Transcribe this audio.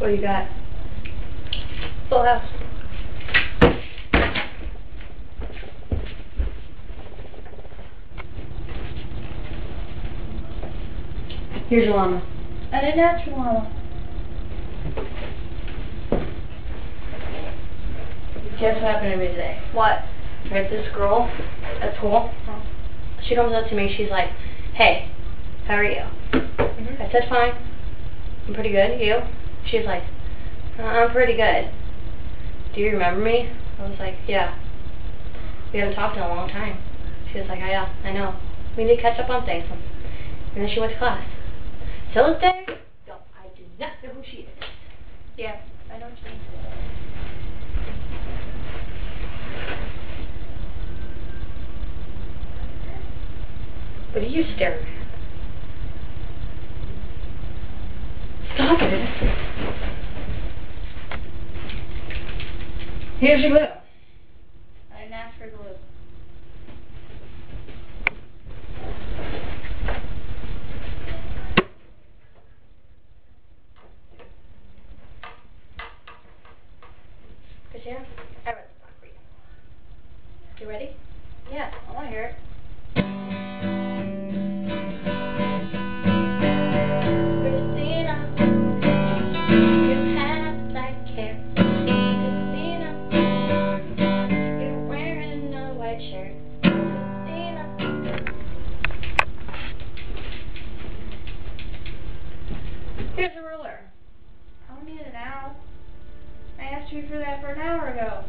What do you got? Full house. Here's your llama. I didn't ask for llama. Guess what happened to me today? What? I had this girl at school. She comes up to me. She's like, "Hey, how are you?" I said, "Fine. I'm pretty good. You?" She's like, "I'm pretty good. Do you remember me?" I was like, "Yeah. We haven't talked in a long time." She was like, "Oh, yeah, I know. We need to catch up on things." And then she went to class. Till this day, no, I do not know who she is. Yeah, I know what you mean. What are you staring at? Stop it. Here's your glue. I didn't ask for glue. Christina, I read the song for you. You ready? Yeah, I want to hear it. Christina, you have black hair. Christina, you're wearing a white shirt. Christina. Here's a ruler. I don't need it now. I asked you for that for an hour ago.